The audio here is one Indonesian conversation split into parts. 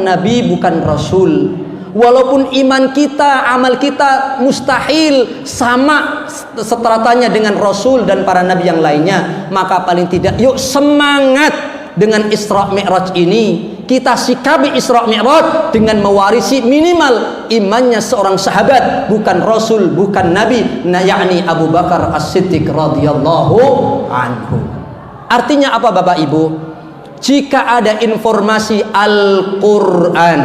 Nabi bukan Rasul. Walaupun iman kita, amal kita mustahil sama seteratanya dengan Rasul dan para Nabi yang lainnya, maka paling tidak yuk semangat dengan Isra Mi'raj ini. Kita sikapi Isra Mi'raj dengan mewarisi minimal imannya seorang sahabat, bukan Rasul, bukan Nabi, yakni Abu Bakar As-Siddiq radhiyallahu anhu. Artinya apa Bapak Ibu? Jika ada informasi Al-Quran,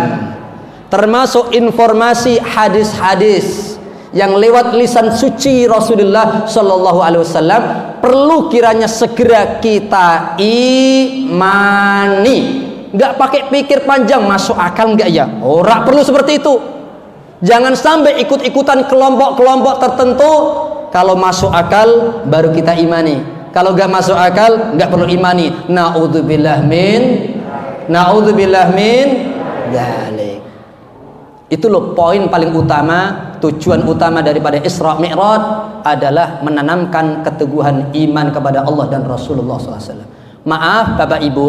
termasuk informasi hadis-hadis yang lewat lisan suci Rasulullah Shallallahu Alaihi Wasallam, perlu kiranya segera kita imani. Nggak pakai pikir panjang, masuk akal nggak ya? Ora perlu seperti itu. Jangan sampai ikut-ikutan kelompok-kelompok tertentu. Kalau masuk akal baru kita imani. Kalau nggak masuk akal nggak perlu imani. Naudzubillah min dzalik. Itu loh poin paling utama, tujuan utama daripada Isra Mi'raj adalah menanamkan keteguhan iman kepada Allah dan Rasulullah SAW. Maaf Bapak Ibu,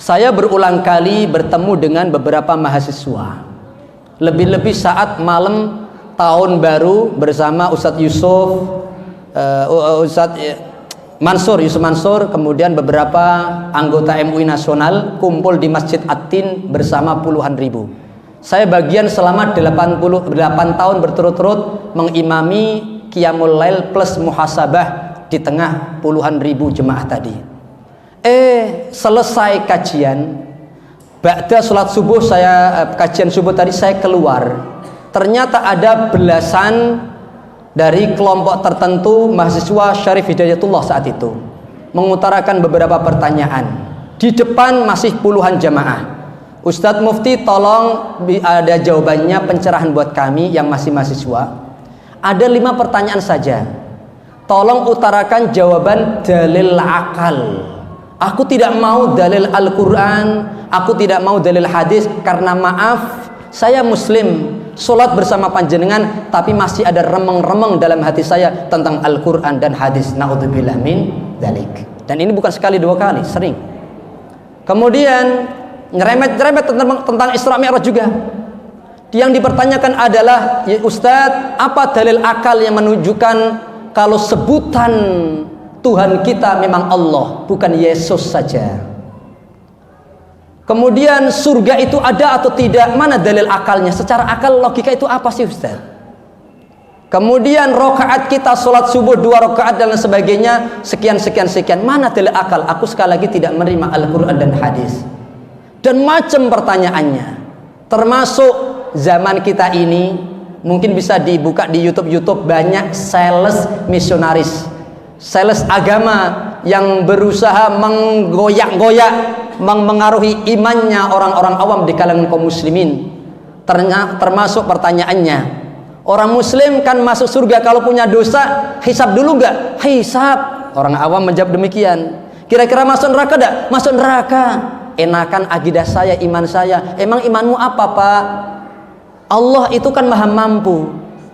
saya berulang kali bertemu dengan beberapa mahasiswa. Lebih-lebih saat malam tahun baru bersama Ustadz Yusuf, Ustadz Yusuf Mansur, kemudian beberapa anggota MUI nasional kumpul di Masjid At-Tin bersama puluhan ribu. Saya bagian selama 88 tahun berturut-turut mengimami Qiyamul Lail plus muhasabah di tengah puluhan ribu jemaah tadi. Selesai kajian, ba'da sholat subuh kajian subuh tadi saya keluar. Ternyata ada belasan dari kelompok tertentu mahasiswa Syarif Hidayatullah saat itu mengutarakan beberapa pertanyaan. Di depan masih puluhan jamaah. Ustadz Mufti tolong ada jawabannya, pencerahan buat kami yang masih mahasiswa. Ada 5 pertanyaan saja. Tolong utarakan jawaban dalil akal. Aku tidak mau dalil Al-Quran, aku tidak mau dalil hadis, karena maaf, saya muslim, sholat bersama panjenengan, tapi masih ada remeng-remeng dalam hati saya tentang Al-Quran dan hadis. Naudzubillah min dzalik. Dan ini bukan sekali 2 kali, sering. Kemudian nyerempet tentang Isra Mi'raj juga. Yang dipertanyakan adalah, ya Ustadz, apa dalil akal yang menunjukkan kalau sebutan Tuhan kita memang Allah, bukan Yesus saja? Kemudian surga itu ada atau tidak? Mana dalil akalnya? Secara akal, logika itu apa sih Ustadz? Kemudian rokaat kita sholat subuh 2 rokaat dan sebagainya, sekian. Mana dalil akal? Aku sekali lagi tidak menerima Al-Quran dan hadis. Dan macam pertanyaannya, termasuk zaman kita ini, mungkin bisa dibuka di YouTube banyak sales misionaris, sales agama yang berusaha menggoyak-goyak, mempengaruhi imannya orang-orang awam di kalangan kaum muslimin. Termasuk pertanyaannya, orang muslim kan masuk surga kalau punya dosa, hisab dulu nggak? Hisab. Orang awam menjawab demikian. Kira-kira masuk neraka enggak? Masuk neraka. Enakan akidah saya, iman saya. Emang imanmu apa Pak? Allah itu kan maha mampu,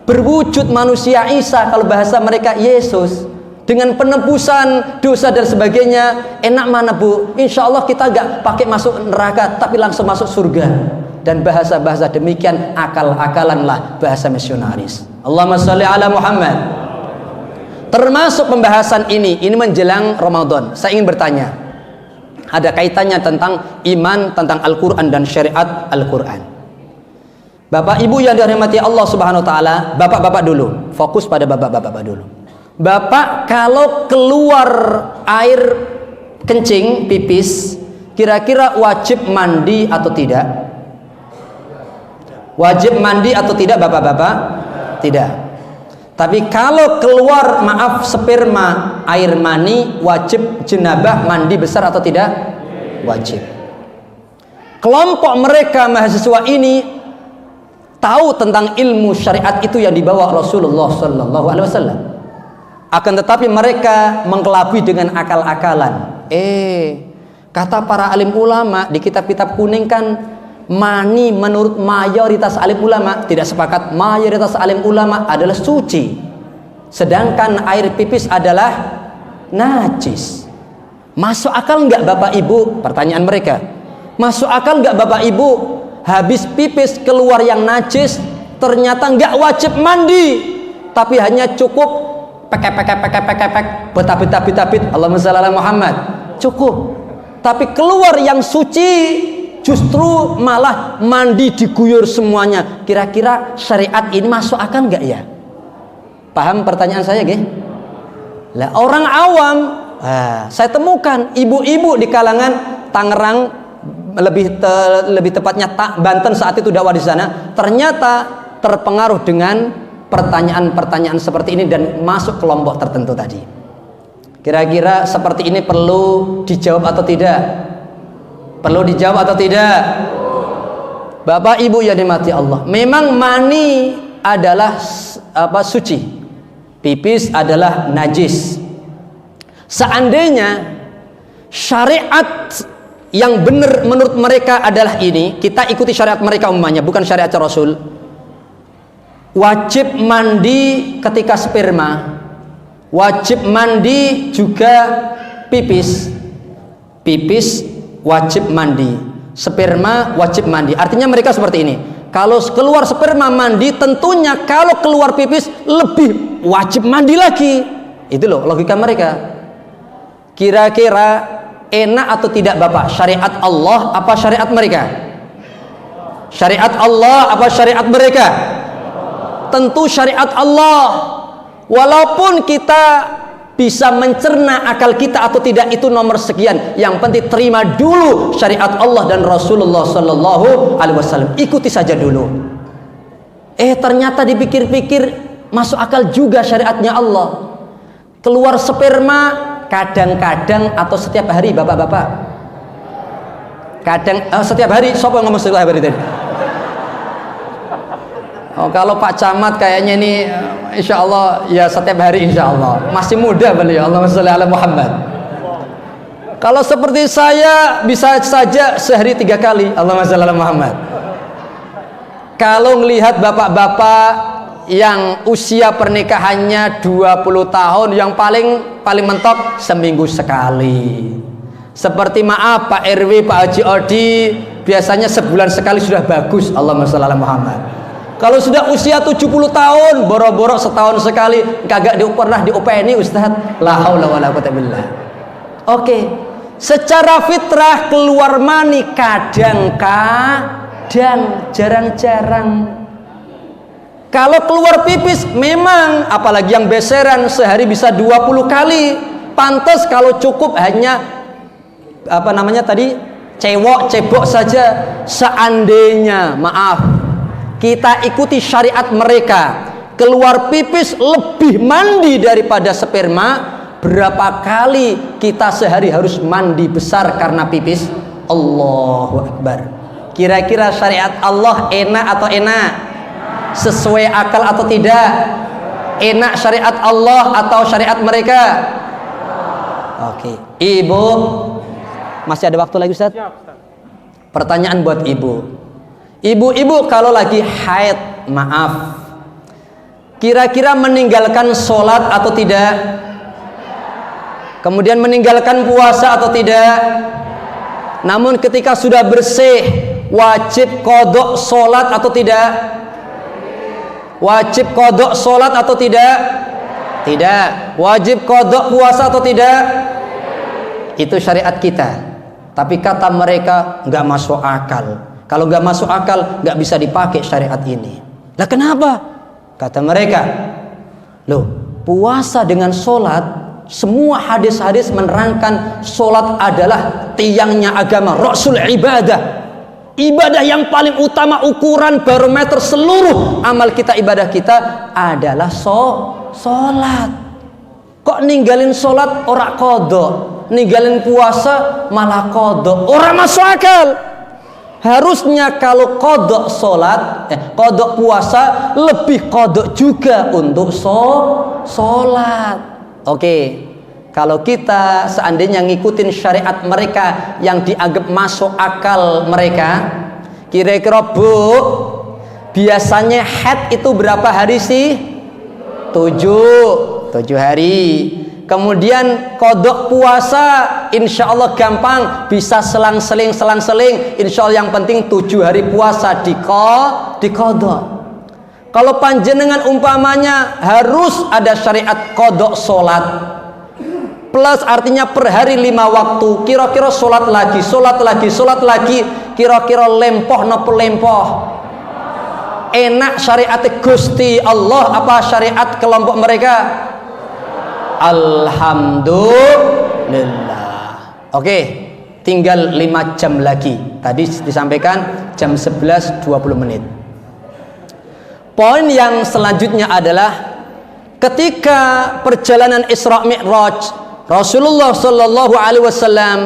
berwujud manusia Isa, kalau bahasa mereka Yesus, dengan penebusan dosa dan sebagainya. Enak mana Bu? Insya Allah kita gak pakai masuk neraka, tapi langsung masuk surga. Dan bahasa-bahasa demikian akal-akalan lah, bahasa misionaris. Allahumma sholli ala Muhammad. Termasuk pembahasan ini menjelang Ramadan. Saya ingin bertanya, ada kaitannya tentang iman, tentang Al-Quran dan syariat Al-Quran. Bapak Ibu yang dirahmati Allah Subhanahu wa taala, bapak-bapak dulu, fokus pada bapak-bapak dulu. Bapak kalau keluar air kencing, pipis, kira-kira wajib mandi atau tidak? Wajib mandi atau tidak Bapak-bapak? Tidak. Tapi kalau keluar, maaf, sperma, air mani, wajib jenabah mandi besar atau tidak? Wajib. Kelompok mereka mahasiswa ini tahu tentang ilmu syariat itu yang dibawa Rasulullah Sallallahu Alaihi Wasallam. Akan tetapi mereka mengkelabui dengan akal-akalan. Kata para alim ulama di kitab-kitab kuning kan, mani menurut mayoritas alim ulama, tidak sepakat, mayoritas alim ulama adalah suci, sedangkan air pipis adalah najis. Masuk akal enggak Bapak Ibu? Pertanyaan mereka. Masuk akal nggak Bapak Ibu? Habis pipis keluar yang najis, ternyata nggak wajib mandi, tapi hanya cukup pek, betabit, Allahumma shalli ala Muhammad, cukup. Tapi keluar yang suci, justru malah mandi diguyur semuanya. Kira-kira syariat ini masuk akal nggak ya? Paham pertanyaan saya, nggih? Lah orang awam, saya temukan ibu-ibu di kalangan Tangerang, lebih tepatnya Banten saat itu dakwah di sana, ternyata terpengaruh dengan pertanyaan-pertanyaan seperti ini dan masuk kelompok tertentu tadi. Kira-kira seperti ini perlu dijawab atau tidak? Perlu dijawab atau tidak? Bapak Ibu yang dimati Allah, memang mani adalah suci, pipis adalah najis. Seandainya syariat yang benar menurut mereka adalah ini, kita ikuti syariat mereka umpamanya, bukan syariat Rasul. Wajib mandi ketika sperma, wajib mandi juga pipis. Pipis wajib mandi, sperma wajib mandi. Artinya mereka seperti ini. Kalau keluar sperma mandi, tentunya kalau keluar pipis lebih wajib mandi lagi. Itu loh logika mereka. Kira-kira enak atau tidak Bapak? Syariat Allah apa syariat mereka? Syariat Allah apa syariat mereka? Tentu syariat Allah. Walaupun kita bisa mencerna akal kita atau tidak, itu nomor sekian. Yang penting terima dulu syariat Allah dan Rasulullah Sallallahu Alaihi Wasallam. Ikuti saja dulu. Ternyata dipikir-pikir masuk akal juga syariatnya Allah. Keluar sperma kadang-kadang atau setiap hari Bapak-bapak? Setiap hari. Siapa ngomong setiap hari tadi? Kalau Pak Camat kayaknya ini insya Allah ya setiap hari insya Allah. Masih muda beliau, Allahumma sholli ala Muhammad. Kalau seperti saya bisa saja sehari 3 kali, Allahumma sholli ala Muhammad. Kalau melihat bapak-bapak yang usia pernikahannya 20 tahun, yang paling mentok seminggu sekali. Seperti maaf Pak RW, Pak Haji Odi, biasanya sebulan sekali sudah bagus, Allahumma sholli ala Muhammad. Kalau sudah usia 70 tahun, boro-boro setahun sekali, kagak pernah diopeni Ustaz. La haula wala quwwata billah. Oke. Secara fitrah keluar mani kadang-kadang, jarang-jarang. Kalau keluar pipis memang, apalagi yang beseran sehari bisa 20 kali. Pantas kalau cukup hanya cebok saja. Seandainya, maaf, kita ikuti syariat mereka, keluar pipis lebih mandi daripada sperma, berapa kali kita sehari harus mandi besar karena pipis? Allahu Akbar. Kira-kira syariat Allah enak atau enak? Sesuai akal atau tidak? Enak syariat Allah atau syariat mereka? Oke. Ibu, masih ada waktu lagi Ustaz? Pertanyaan buat ibu. Ibu-ibu kalau lagi haid, maaf, kira-kira meninggalkan sholat atau tidak? Kemudian meninggalkan puasa atau tidak? Namun ketika sudah bersih, wajib qadha sholat atau tidak? Wajib qadha sholat atau tidak? Tidak. Wajib qadha puasa atau tidak? Itu syariat kita. Tapi kata mereka nggak masuk akal. Kalau nggak masuk akal, nggak bisa dipakai syariat ini. Lah kenapa? Kata mereka, loh, puasa dengan sholat, semua hadis-hadis menerangkan sholat adalah tiangnya agama, rasul ibadah. Ibadah yang paling utama, ukuran barometer seluruh amal kita, ibadah kita adalah sholat. Kok ninggalin sholat ora qadha, ninggalin puasa malah qadha? Ora masuk akal. Harusnya kalau qadha sholat, qadha puasa, lebih qadha juga untuk sholat. Oke. Kalau kita seandainya ngikutin syariat mereka yang dianggap masuk akal mereka, kira-kira Bu, biasanya haid itu berapa hari sih? 7 hari. Kemudian kodok puasa, insya Allah gampang, bisa selang-seling. Insya Allah yang penting 7 hari puasa dikodok. Kalau panjenengan umpamanya harus ada syariat kodok solat, plus artinya per hari 5 waktu, kira-kira solat lagi, kira-kira lempoh nopo lempoh. Enak syariat Gusti Allah apa syariat kelompok mereka? Alhamdulillah. Oke, tinggal 5 jam lagi. Tadi disampaikan jam 11.20 menit. Poin yang selanjutnya adalah ketika perjalanan Isra Mi'raj, Rasulullah Shallallahu Alaihi Wasallam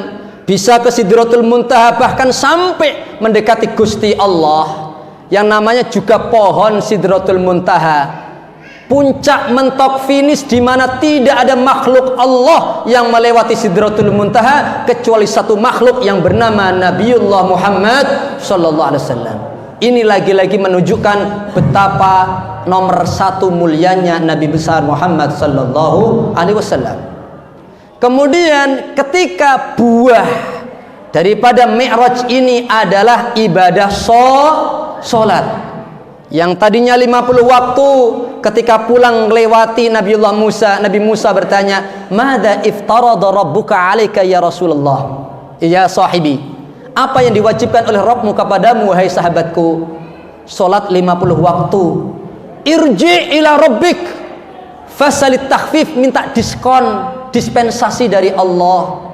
bisa ke Sidratul Muntaha, bahkan sampai mendekati Gusti Allah, yang namanya juga pohon Sidratul Muntaha. Puncak mentok finish di mana tidak ada makhluk Allah yang melewati Sidratul Muntaha kecuali satu makhluk yang bernama Nabiullah Muhammad Sallallahu Alaihi Wasallam. Ini lagi-lagi menunjukkan betapa nomor 1 mulianya Nabi besar Muhammad Sallallahu Alaihi Wasallam. Kemudian ketika buah daripada Mi'raj ini adalah ibadah sholat. Yang tadinya 50 waktu, ketika pulang melewati Nabi Musa bertanya, "Mada iftarada rabbuka 'alaika ya Rasulullah?" Ya sahibi, apa yang diwajibkan oleh Rabbmu kepadamu wahai sahabatku? Salat 50 waktu. Irji ila rabbik fasalit takhfif, minta dispensasi dari Allah.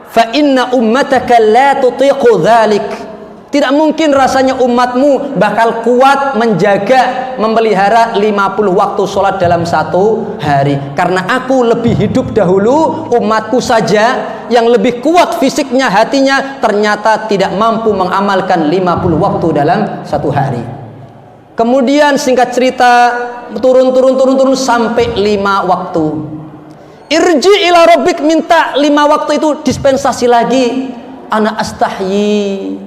Fa inna ummataka la tutiqu dzalik. Tidak mungkin rasanya umatmu bakal kuat menjaga, memelihara 50 waktu sholat dalam 1 hari. Karena aku lebih hidup dahulu, umatku saja yang lebih kuat fisiknya, hatinya ternyata tidak mampu mengamalkan 50 waktu dalam 1 hari. Kemudian singkat cerita turun sampai 5 waktu. Irji ila rabbik, minta 5 waktu itu dispensasi lagi. Ana astahyi.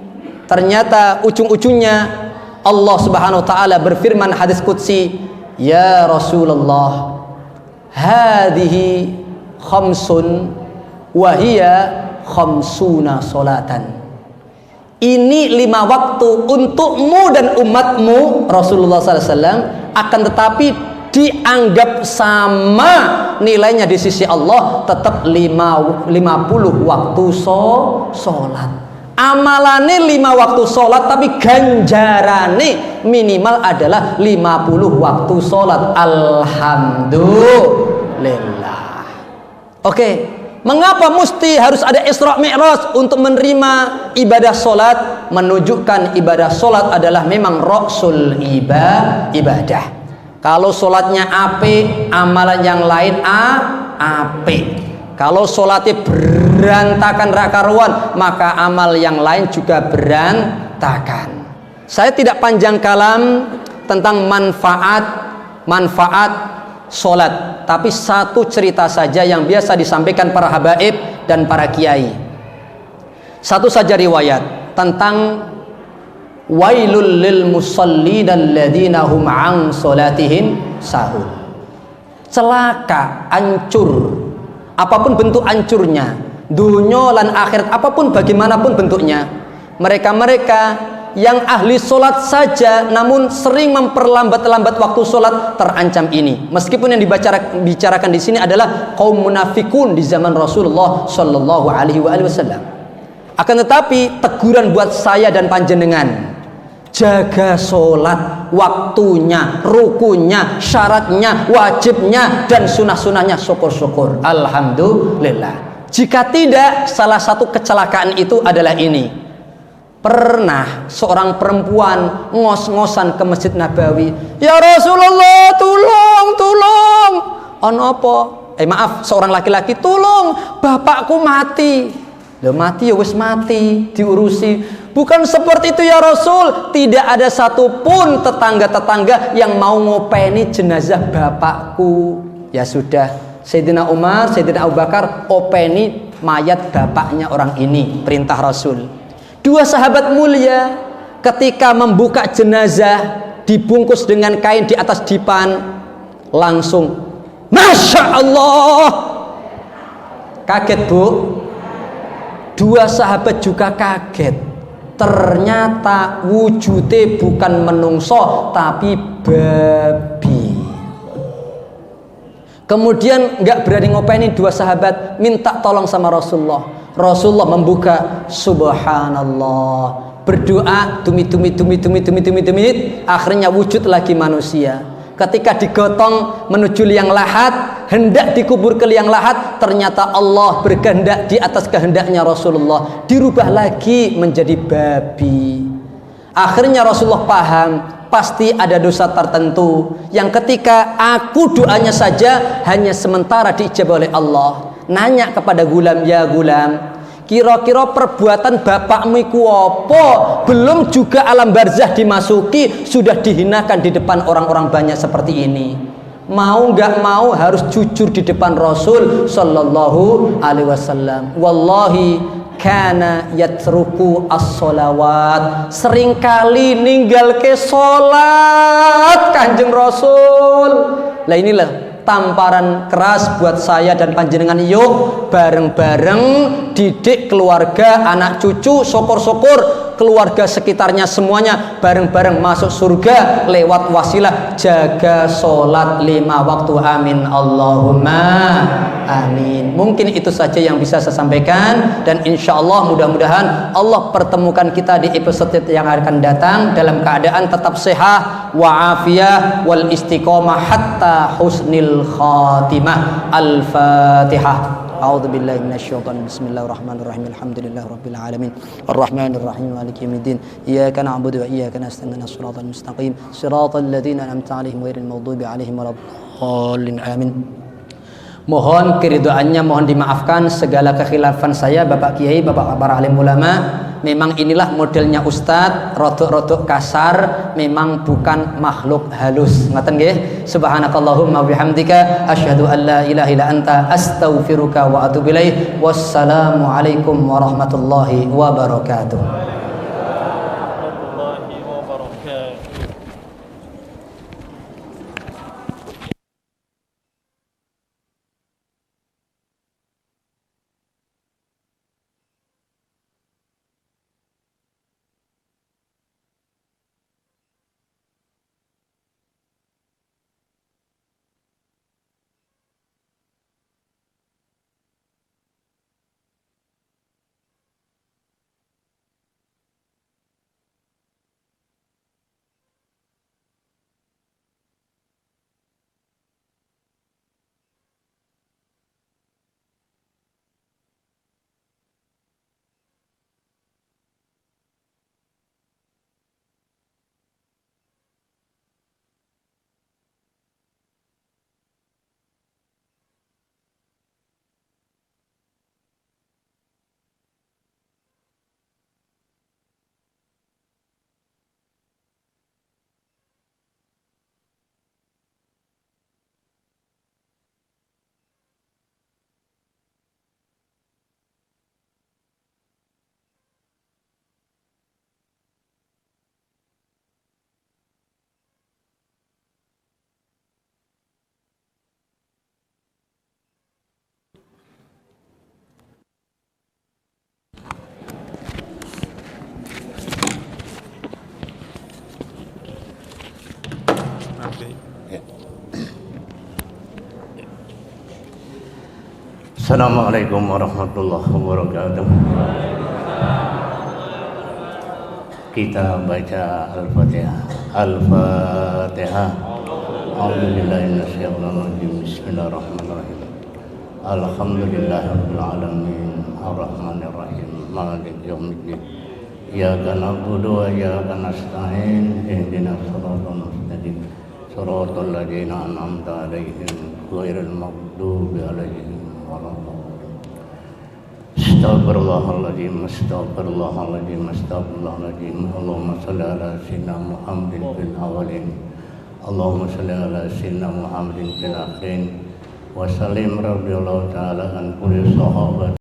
Ternyata ujung-ujungnya Allah Subhanahu wa taala berfirman hadis qudsi, "Ya Rasulullah, hadhihi khamsun wa hiya khamsuna salatan." Ini 5 waktu untukmu dan umatmu Rasulullah SAW, akan tetapi dianggap sama nilainya di sisi Allah, tetap 50 waktu sholat. Amalane 5 waktu sholat, tapi ganjarane minimal adalah 50 waktu sholat. Alhamdulillah. Oke, mengapa mesti harus ada Isra Mi'raj untuk menerima ibadah sholat? Menunjukkan ibadah sholat adalah memang ra'sul ibadah. Kalau sholatnya apik, amalan yang lain apik. Kalau sholatnya berantakan rakaruan, maka amal yang lain juga berantakan. Saya tidak panjang kalam tentang manfaat sholat, tapi satu cerita saja yang biasa disampaikan para habaib dan para kiai. Satu saja riwayat tentang wailul lil musallin alladzina hum an sholatihim sahun. Celaka, hancur, apapun bentuk hancurnya, dunya lan akhirat, apapun bagaimanapun bentuknya, mereka yang ahli sholat saja namun sering memperlambat waktu sholat terancam ini. Meskipun yang dibicarakan di sini adalah kaum munafikun di zaman Rasulullah Shallallahu Alaihi Wasallam. Akan tetapi teguran buat saya dan panjenengan, jaga sholat, waktunya, rukunya, syaratnya, wajibnya, dan sunnah-sunnahnya. Syukur-syukur, alhamdulillah. Jika tidak, salah satu kecelakaan itu adalah ini. Pernah seorang perempuan ngos-ngosan ke Masjid Nabawi, "Ya Rasulullah, tolong. Ono apa? Maaf, seorang laki-laki, "Tolong, bapakku mati." Loh, mati ya wis mati, diurusi. Bukan seperti itu ya Rasul. Tidak ada satupun tetangga-tetangga yang mau ngopeni jenazah bapakku. Ya sudah, Sayyidina Umar, Sayyidina Abu Bakar openi mayat bapaknya orang ini, perintah Rasul. 2 sahabat mulia ketika membuka jenazah dibungkus dengan kain di atas dipan, langsung Masya Allah, Kaget Bu? Dua sahabat juga kaget. Ternyata wujudnya bukan menungso tapi babi. Kemudian nggak berani ngopainin dua sahabat, minta tolong sama Rasulullah. Rasulullah membuka, subhanallah, berdoa, tumit, akhirnya wujud lagi manusia. Ketika digotong menuju liang lahat, hendak dikubur ke liang lahat, ternyata Allah berkehendak di atas kehendaknya Rasulullah, dirubah lagi menjadi babi. Akhirnya Rasulullah paham, pasti ada dosa tertentu yang ketika aku doanya saja hanya sementara diijabah oleh Allah. Nanya kepada gulam, ya gulam, kira-kira perbuatan bapakmu iku apa? Belum juga alam barzah dimasuki, sudah dihinakan di depan orang-orang banyak seperti ini. Mau nggak mau harus jujur di depan Rasul Sallallahu Alaihi Wasallam. Wallahi kana yatruku as-sholawat, seringkali ninggal ke sholat Kanjeng Rasul. Lah inilah tamparan keras buat saya dan panjenengan. Yuk bareng-bareng didik keluarga, anak cucu, syukur-syukur keluarga sekitarnya semuanya bareng-bareng masuk surga lewat wasilah jaga sholat 5 waktu. Amin Allahumma amin. Mungkin itu saja yang bisa saya sampaikan, dan insya Allah mudah-mudahan Allah pertemukan kita di episode yang akan datang dalam keadaan tetap sehat wa'afiyah wal istiqomah hatta husnil khatimah. Al-Fatihah. A'udzu billahi minasyaitonir rajim. Bismillahirrahmanirrahim. Alhamdulillahi rabbil alamin. Arrahmanir rahim. Maliki yaumiddin. Iyyaka na'budu wa iyyaka nasta'in. Shiratal mustaqim. Shiratal ladzina an'amta 'alaihim ghairil maghdubi 'alaihim waladdallin. Amin. Mohon keridhaannya, mohon dimaafkan segala kekhilafan saya, Bapak Kiai, Bapak para alim ulama. Memang inilah modelnya Ustadz, rodok-rodok kasar, memang bukan makhluk halus. Ngaten nggih? Subhanakallahumma bihamdika asyhadu an la ilaha illa anta astaghfiruka wa atubu ilaik. Wassalamu alaikum warahmatullahi wabarakatuh. Assalamualaikum warahmatullahi wabarakatuh. Kita baca Al-Fatihah. Al-Fatihah. A'udzubillahi minasyaitonirrajim. Bismillahirrahmanirrahim. Alhamdulillahirabbil alamin. Arrahmanirrahim. Maliki yaumiddin. Iyyaka na'budu wa iyyaka nasta'in. Ihdinas siratal mustaqim. Shiratal ladzina an'amta 'alaihim ghairil maghdubi 'alaihim. Astagfirullahaladzim, astagfirullahaladzim, astagfirullahaladzim. Allahumma salli ala sayyidina Muhammadin fil awalin, Allahumma salli ala sayyidina Muhammadin fil akhirin. Wa sallim radhiyallahu ta'ala an kulli sahabat